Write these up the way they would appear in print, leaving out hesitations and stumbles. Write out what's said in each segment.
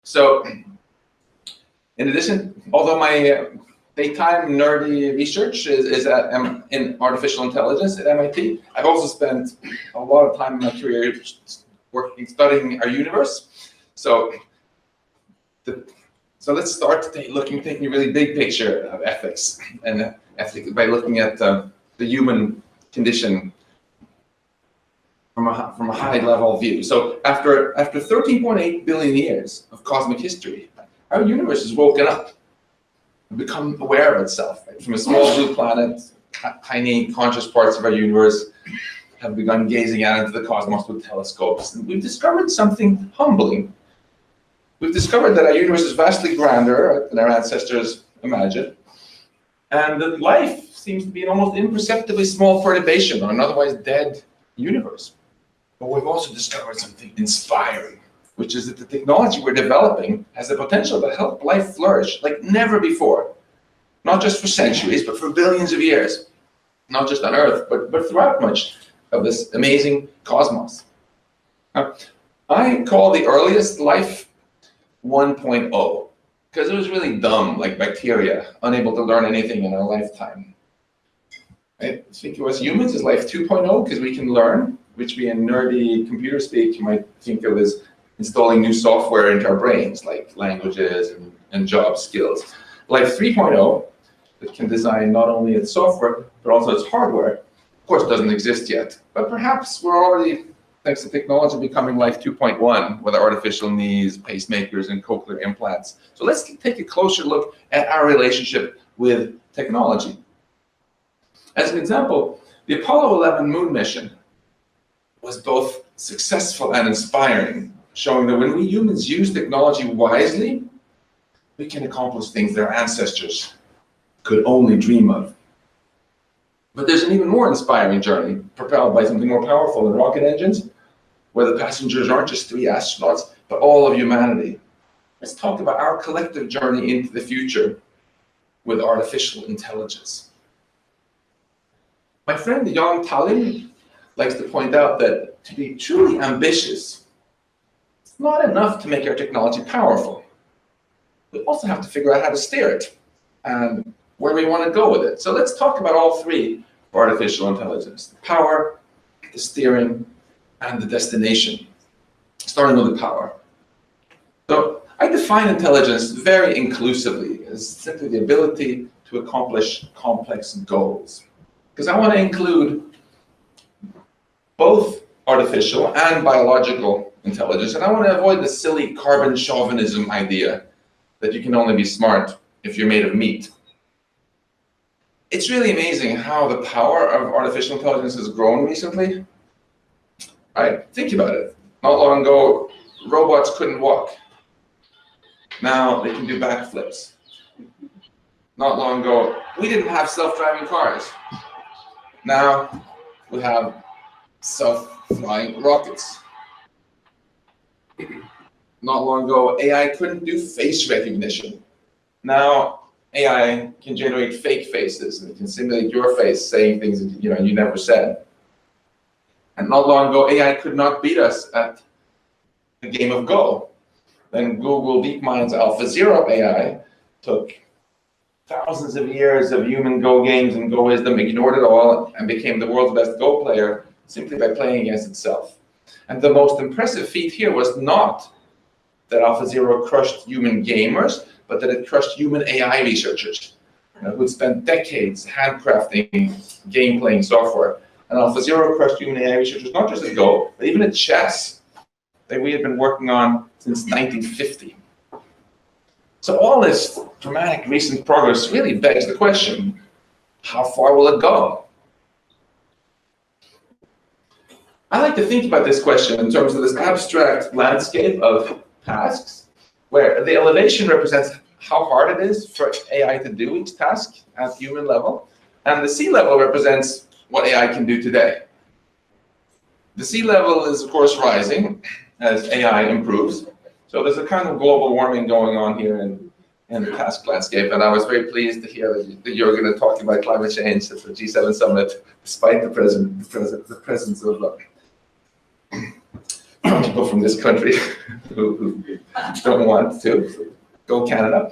So, in addition, although my daytime nerdy research is in artificial intelligence at MIT, I've also spent a lot of time in my career studying our universe. So let's start taking a really big picture of ethics and ethics by looking at the human condition from a high level view. So after 13.8 billion years of cosmic history, our universe has woken up and become aware of itself. Right? From a small blue planet, tiny conscious parts of our universe have begun gazing out into the cosmos with telescopes. And we've discovered something humbling. We've discovered that our universe is vastly grander than our ancestors imagined, and that life seems to be an almost imperceptibly small perturbation on an otherwise dead universe. But we've also discovered something inspiring, which is that the technology we're developing has the potential to help life flourish like never before. Not just for centuries, but for billions of years. Not just on Earth, but throughout much of this amazing cosmos. Now, I call the earliest life 1.0, because it was really dumb, like bacteria, unable to learn anything in our lifetime. Right? Think of us humans as life 2.0, because we can learn, which we in nerdy computer speak, you might think of as installing new software into our brains, like languages and job skills. Life 3.0, that can design not only its software, but also its hardware, of course doesn't exist yet. But perhaps we're already, thanks to technology, becoming life 2.1 with artificial knees, pacemakers, and cochlear implants. So let's take a closer look at our relationship with technology. As an example, the Apollo 11 moon mission was both successful and inspiring, showing that when we humans use technology wisely, we can accomplish things that our ancestors could only dream of. But there's an even more inspiring journey, propelled by something more powerful than rocket engines, where the passengers aren't just 3 astronauts, but all of humanity. Let's talk about our collective journey into the future with artificial intelligence. My friend Jan Tallinn likes to point out that to be truly ambitious, it's not enough to make our technology powerful. We also have to figure out how to steer it and where we want to go with it. So let's talk about all three for artificial intelligence: the power, the steering, and the destination. Starting with the power. So I define intelligence very inclusively as simply the ability to accomplish complex goals. Because I want to include both artificial and biological intelligence, and I want to avoid the silly carbon chauvinism idea that you can only be smart if you're made of meat. It's really amazing how the power of artificial intelligence has grown recently. Right? Think about it. Not long ago, robots couldn't walk. Now they can do backflips. Not long ago, we didn't have self-driving cars. Now we have self-flying rockets. Not long ago, AI couldn't do face recognition. Now AI can generate fake faces and it can simulate your face saying things that you never said. And not long ago, AI could not beat us at a game of Go. Then Google DeepMind's AlphaZero AI took thousands of years of human Go games and Go wisdom, ignored it all, and became the world's best Go player simply by playing against itself. And the most impressive feat here was not that AlphaZero crushed human gamers, but that it crushed human AI researchers who had spent decades handcrafting game-playing software. And AlphaZero crushed human AI researchers not just at Go, but even at chess that we had been working on since 1950. So all this dramatic recent progress really begs the question, how far will it go? I like to think about this question in terms of this abstract landscape of tasks, where the elevation represents how hard it is for AI to do each task at human level, and the sea level represents what AI can do today. The sea level is, of course, rising as AI improves. So there's a kind of global warming going on here in the task landscape, and I was very pleased to hear that you're going to talk about climate change at the G7 summit, despite the presence of people from this country who don't want to, so go Canada.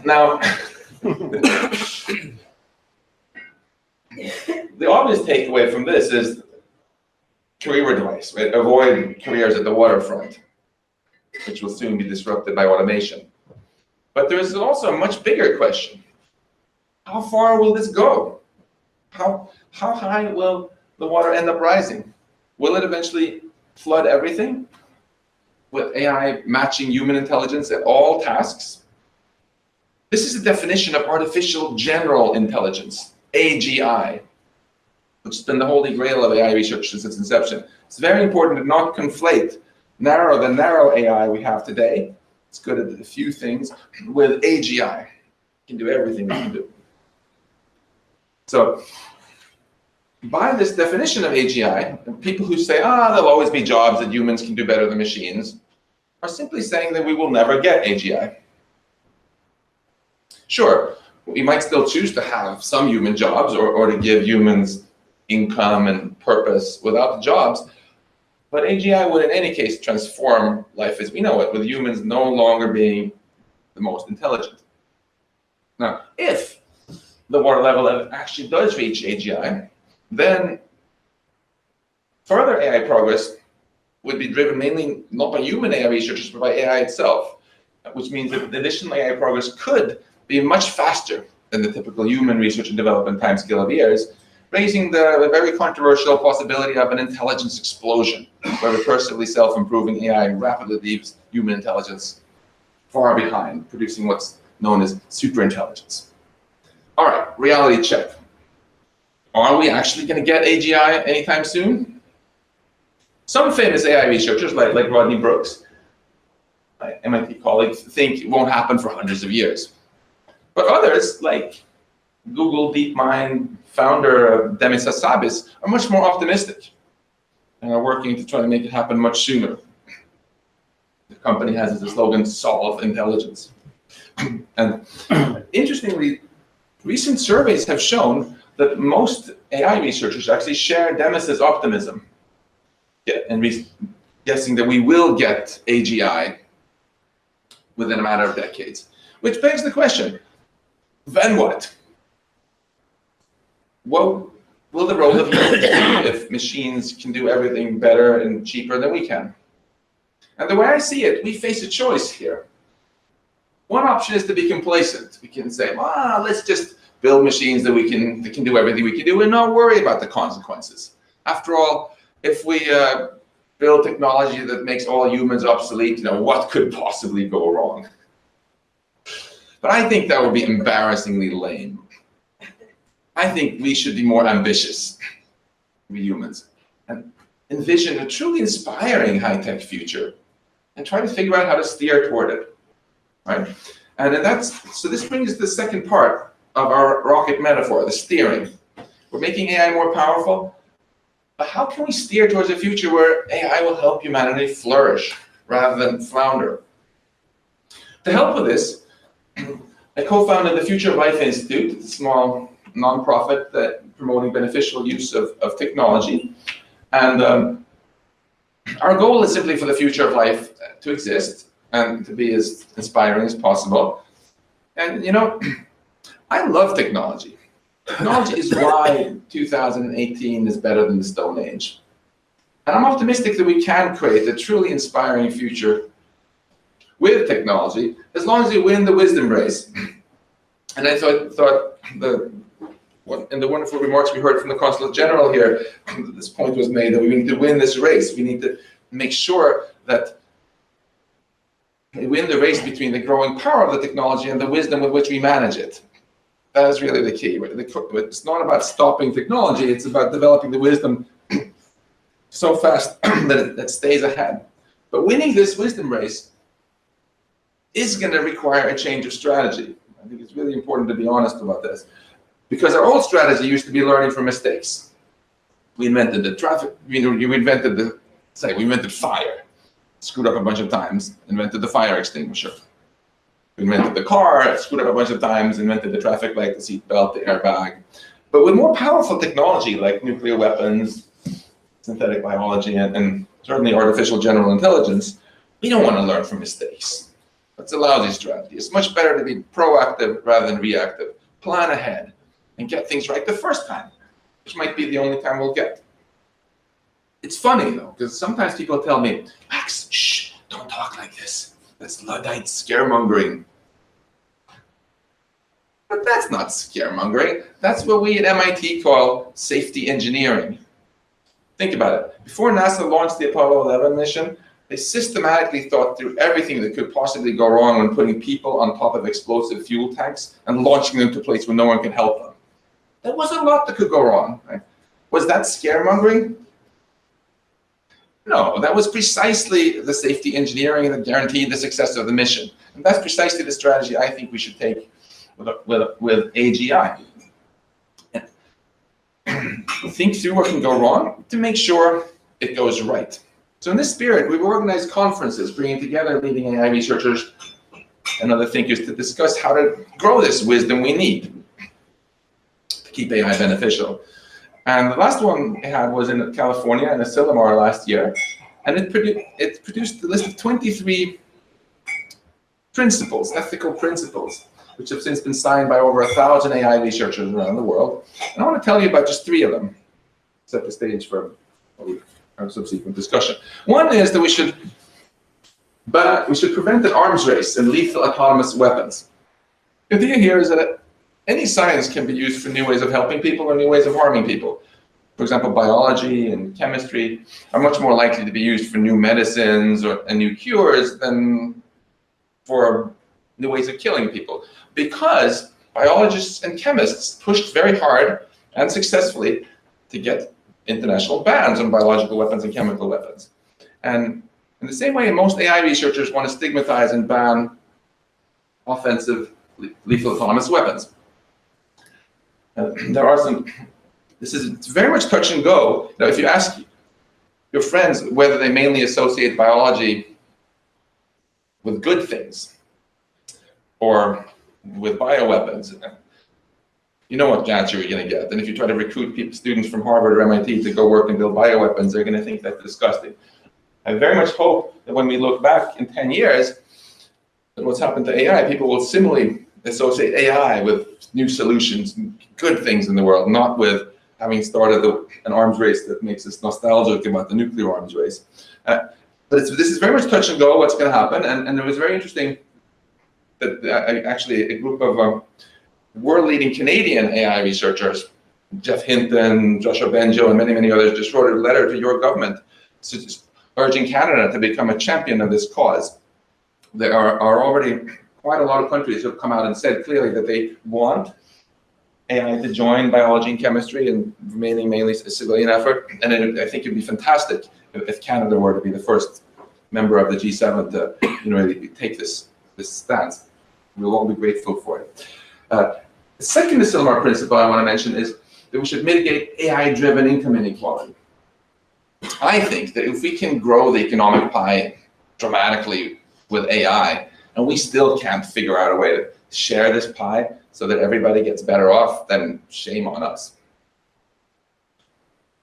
Now, the obvious takeaway from this is career advice, right? Avoid careers at the waterfront, which will soon be disrupted by automation. But there is also a much bigger question. How far will this go? How high will the water end up rising? Will it eventually flood everything with AI matching human intelligence at all tasks? This is the definition of artificial general intelligence, AGI, which has been the holy grail of AI research since its inception. It's very important to not conflate the narrow AI we have today. It's good at a few things with AGI. It can do everything we can do. So, by this definition of AGI, people who say, there'll always be jobs that humans can do better than machines, are simply saying that we will never get AGI. Sure, we might still choose to have some human jobs or to give humans income and purpose without the jobs, but AGI would in any case transform life as we know it, with humans no longer being the most intelligent. Now, if the water level actually does reach AGI, then further AI progress would be driven mainly not by human AI researchers, but by AI itself, which means that additional AI progress could be much faster than the typical human research and development timescale of years, raising the very controversial possibility of an intelligence explosion, where recursively self-improving AI rapidly leaves human intelligence far behind, producing what's known as superintelligence. All right, reality check. Are we actually going to get AGI anytime soon? Some famous AI researchers, like Rodney Brooks, my MIT colleagues, think it won't happen for hundreds of years. But others, like Google DeepMind founder Demis Hassabis, are much more optimistic and are working to try to make it happen much sooner. The company has as a slogan, solve intelligence. And interestingly, recent surveys have shown that most AI researchers actually share Demis's optimism, and guessing that we will get AGI within a matter of decades. Which begs the question, then what? What will the role of humans be if machines can do everything better and cheaper than we can? And the way I see it, we face a choice here. One option is to be complacent. We can say, let's just build machines that can do everything we can do and not worry about the consequences. After all, if we build technology that makes all humans obsolete, what could possibly go wrong? But I think that would be embarrassingly lame. I think we should be more ambitious, we humans, and envision a truly inspiring high-tech future and try to figure out how to steer toward it, right? So this brings us to the second part of our rocket metaphor, the steering. We're making AI more powerful, but how can we steer towards a future where AI will help humanity flourish rather than flounder? To help with this, I co-founded the Future of Life Institute, a small nonprofit promoting beneficial use of technology. And our goal is simply for the future of life to exist and to be as inspiring as possible. And I love technology. Technology is why 2018 is better than the Stone Age. And I'm optimistic that we can create a truly inspiring future with technology, as long as we win the wisdom race. And I thought in the wonderful remarks we heard from the Consul General here, this point was made that we need to win this race. We need to make sure that we win the race between the growing power of the technology and the wisdom with which we manage it. That is really the key. It's not about stopping technology, it's about developing the wisdom so fast that it stays ahead. But winning this wisdom race is going to require a change of strategy. I think it's really important to be honest about this. Because our old strategy used to be learning from mistakes. We invented the traffic, we invented fire. Screwed up a bunch of times, invented the fire extinguisher. We invented the car, screwed up a bunch of times, invented the traffic light, the seat belt, the airbag. But with more powerful technology like nuclear weapons, synthetic biology and certainly artificial general intelligence, we don't want to learn from mistakes. That's a lousy strategy. It's much better to be proactive rather than reactive. Plan ahead and get things right the first time, which might be the only time we'll get. It's funny though, because sometimes people tell me, Max, shh, don't talk like this. That's Luddite scaremongering. But that's not scaremongering. That's what we at MIT call safety engineering. Think about it. Before NASA launched the Apollo 11 mission, they systematically thought through everything that could possibly go wrong when putting people on top of explosive fuel tanks and launching them to a place where no one can help them. There was a lot that could go wrong. Right? Was that scaremongering? No, that was precisely the safety engineering that guaranteed the success of the mission. And that's precisely the strategy I think we should take with AGI. Think through what can go wrong to make sure it goes right. So in this spirit, we've organized conferences bringing together leading AI researchers and other thinkers to discuss how to grow this wisdom we need to keep AI beneficial. And the last one I had was in California in Asilomar last year, and it produced a list of 23 principles, ethical principles, which have since been signed by over 1,000 AI researchers around the world. And I want to tell you about just 3 of them, set the stage for our subsequent discussion. One is that we should prevent an arms race and lethal autonomous weapons. The idea here is that any science can be used for new ways of helping people or new ways of harming people. For example, biology and chemistry are much more likely to be used for new medicines and new cures than for new ways of killing people, because biologists and chemists pushed very hard and successfully to get international bans on biological weapons and chemical weapons. And in the same way, most AI researchers want to stigmatize and ban offensive lethal autonomous weapons. There are some, it's very much touch and go. Now, if you ask your friends whether they mainly associate biology with good things or with bioweapons, you know what answer you're going to get. And if you try to recruit students from Harvard or MIT to go work and build bioweapons, they're going to think that's disgusting. I very much hope that when we look back in 10 years, that what's happened to AI, people will similarly associate AI with new solutions, good things in the world, not with having started an arms race that makes us nostalgic about the nuclear arms race. But this is very much touch and go, what's going to happen. And it was very interesting that actually a group of world-leading Canadian AI researchers, Jeff Hinton, Joshua Benjo, and many, many others, just wrote a letter to your government urging Canada to become a champion of this cause. There are already quite a lot of countries who have come out and said clearly that they want AI to join biology and chemistry and remaining mainly a civilian effort. And I think it'd be fantastic if Canada were to be the first member of the G7 to really take this stance. We'll all be grateful for it. The second Asilomar principle I want to mention is that we should mitigate AI-driven income inequality. I think that if we can grow the economic pie dramatically with AI, and we still can't figure out a way to share this pie so that everybody gets better off, then shame on us.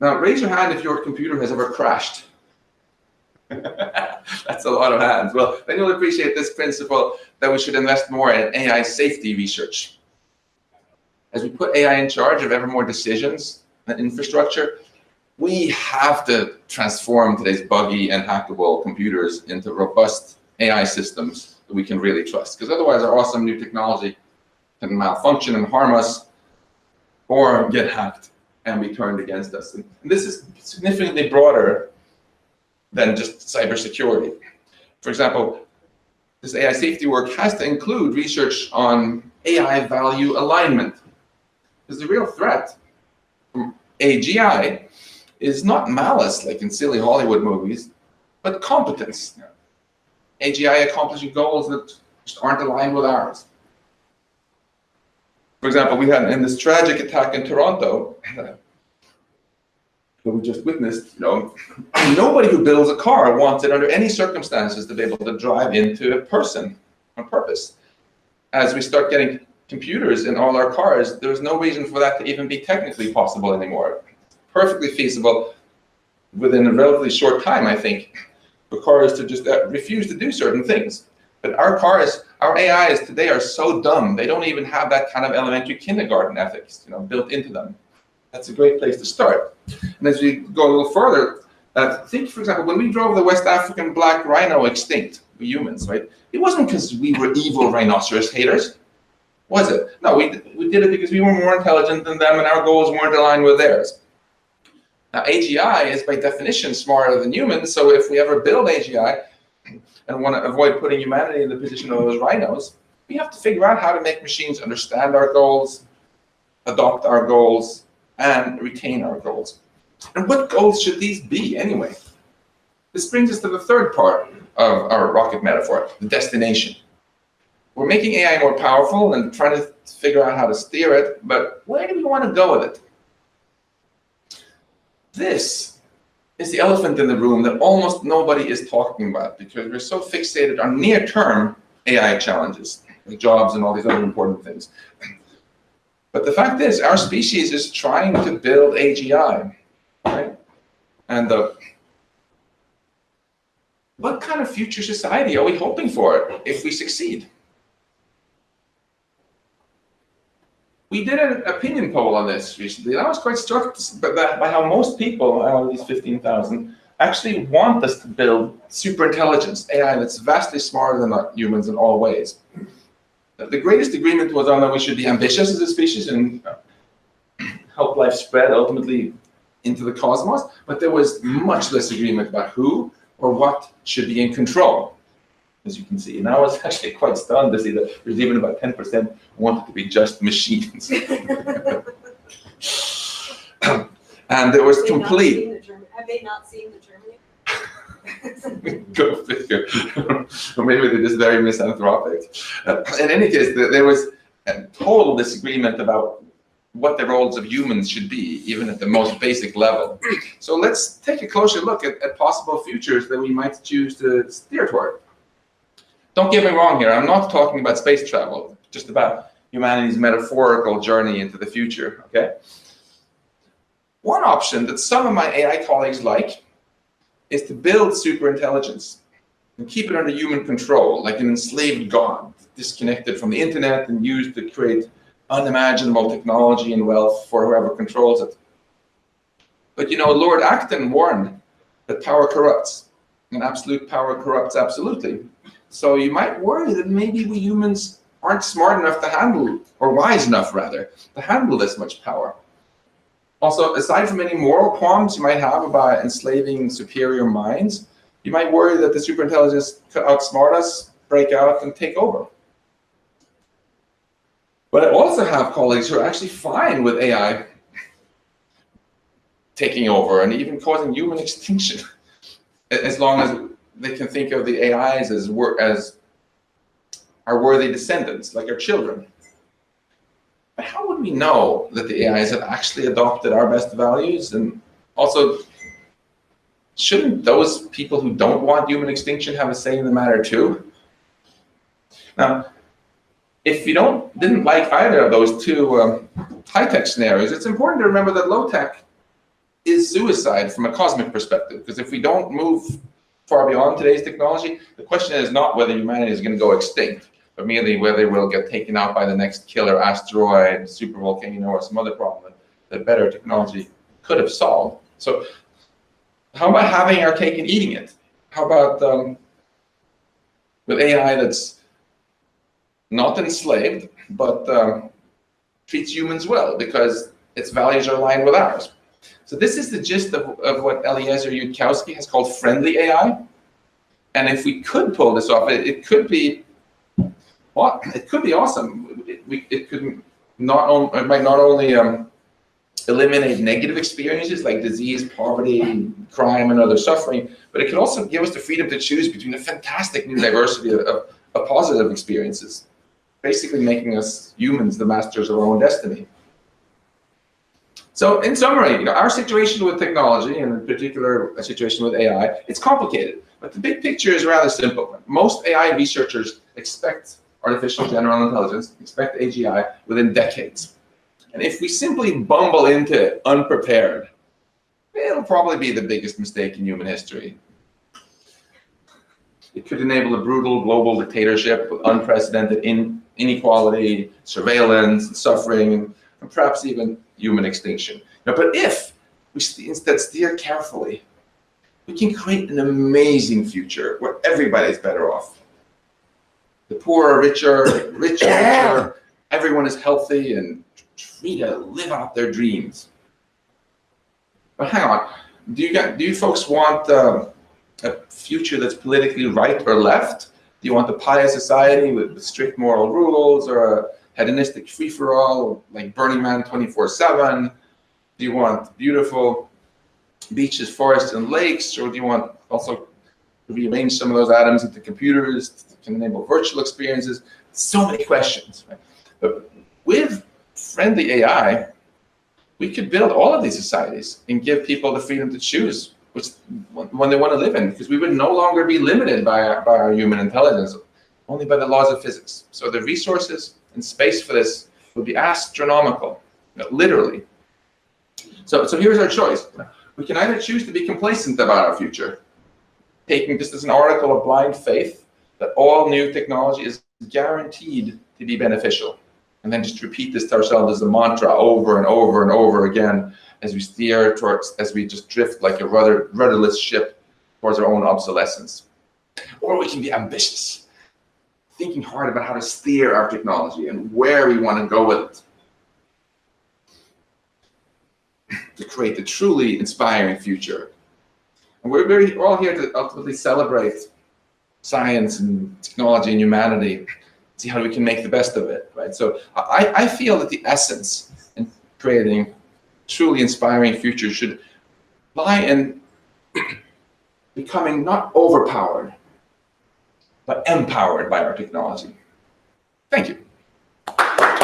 Now, raise your hand if your computer has ever crashed. That's a lot of hands. Well, then you'll appreciate this principle that we should invest more in AI safety research. As we put AI in charge of ever more decisions and infrastructure, we have to transform today's buggy and hackable computers into robust AI systems that we can really trust. Because otherwise, our awesome new technology can malfunction and harm us, or get hacked and be turned against us. And this is significantly broader than just cybersecurity. For example, this AI safety work has to include research on AI value alignment. Because the real threat from AGI is not malice like in silly Hollywood movies, but competence. AGI accomplishing goals that just aren't aligned with ours. For example, we had in this tragic attack in Toronto that we just witnessed, nobody who builds a car wants it under any circumstances to be able to drive into a person on purpose. As we start getting computers in all our cars, there's no reason for that to even be technically possible anymore. Perfectly feasible within a relatively short time, I think, for cars to just refuse to do certain things. But our AIs today are so dumb, they don't even have that kind of elementary kindergarten ethics, built into them. That's a great place to start. And as we go a little further, think, for example, when we drove the West African black rhino extinct, we humans, right? It wasn't because we were evil rhinoceros haters, was it? No, we did it because we were more intelligent than them and our goals weren't aligned with theirs. Now, AGI is by definition smarter than humans, so if we ever build AGI and want to avoid putting humanity in the position of those rhinos, we have to figure out how to make machines understand our goals, adopt our goals, and retain our goals. And what goals should these be anyway? This brings us to the third part of our rocket metaphor, the destination. We're making AI more powerful and trying to figure out how to steer it, but where do we want to go with it? This is the elephant in the room that almost nobody is talking about because we're so fixated on near-term AI challenges, like jobs and all these other important things. But the fact is, our species is trying to build AGI, right? And what kind of future society are we hoping for if we succeed? We did an opinion poll on this recently, and I was quite struck by how most people, out of these 15,000, actually want us to build super intelligence, AI that's vastly smarter than humans in all ways. The greatest agreement was on that we should be ambitious as a species and help life spread ultimately into the cosmos, but there was much less agreement about who or what should be in control, as you can see. And I was actually quite stunned to see that there's even about 10% wanted to be just machines. And there was complete... Have they not seen the Terminator? Go figure. Or maybe they're just very misanthropic. In any case, there was a total disagreement about what the roles of humans should be, even at the most basic level. So let's take a closer look at possible futures that we might choose to steer toward. Don't get me wrong here, I'm not talking about space travel, just about humanity's metaphorical journey into the future, okay? One option that some of my AI colleagues like is to build superintelligence and keep it under human control, like an enslaved god, disconnected from the internet and used to create unimaginable technology and wealth for whoever controls it. But Lord Acton warned that power corrupts, and absolute power corrupts absolutely. So you might worry that maybe we humans aren't smart enough to handle, or wise enough rather, to handle this much power. Also, aside from any moral qualms you might have about enslaving superior minds, you might worry that the superintelligence could outsmart us, break out, and take over. But I also have colleagues who are actually fine with AI taking over and even causing human extinction, as long as they can think of the AIs as our worthy descendants, like our children. But how would we know that the AIs have actually adopted our best values? And also, shouldn't those people who don't want human extinction have a say in the matter too? Now, if you didn't like either of those two high-tech scenarios, it's important to remember that low-tech is suicide from a cosmic perspective, because if we don't move far beyond today's technology, the question is not whether humanity is going to go extinct, but merely whether we'll get taken out by the next killer asteroid, supervolcano, or some other problem that better technology could have solved. So how about having our cake and eating it? How about with AI that's not enslaved, but treats humans well because its values are aligned with ours? So this is the gist of what Eliezer Yudkowsky has called friendly AI. And if we could pull this off, it could be awesome. It might not only eliminate negative experiences like disease, poverty, crime, and other suffering, but it could also give us the freedom to choose between a fantastic new diversity of positive experiences, basically making us humans the masters of our own destiny. So in summary, our situation with technology, and in particular a situation with AI, it's complicated, but the big picture is rather simple. Most AI researchers expect artificial general intelligence, expect AGI within decades. And if we simply bumble into it unprepared, it'll probably be the biggest mistake in human history. It could enable a brutal global dictatorship with unprecedented inequality, surveillance, suffering, and perhaps even human extinction. Now, but if we instead steer carefully, we can create an amazing future where everybody's better off. The poor are richer, richer, everyone is healthy and free to live out their dreams. But hang on, do you folks want a future that's politically right or left? Do you want a pious society with strict moral rules, or a hedonistic free-for-all like Burning Man 24/7? Do you want beautiful beaches, forests, and lakes, or do you want also to rearrange some of those atoms into computers that can enable virtual experiences? So many questions. Right? But with friendly AI, we could build all of these societies and give people the freedom to choose which one they want to live in, because we would no longer be limited by our human intelligence, only by the laws of physics. So the resources and space for this would be astronomical, literally. So here's our choice. We can either choose to be complacent about our future, taking this as an article of blind faith that all new technology is guaranteed to be beneficial, and then just repeat this to ourselves as a mantra over and over and over again as we steer towards, as we just drift like a rudderless ship towards our own obsolescence. Or we can be ambitious, thinking hard about how to steer our technology and where we want to go with it to create a truly inspiring future. And we're all here to ultimately celebrate science and technology and humanity, see how we can make the best of it, right? So I feel that the essence in creating truly inspiring future should lie in becoming not overpowered, but empowered by our technology. Thank you.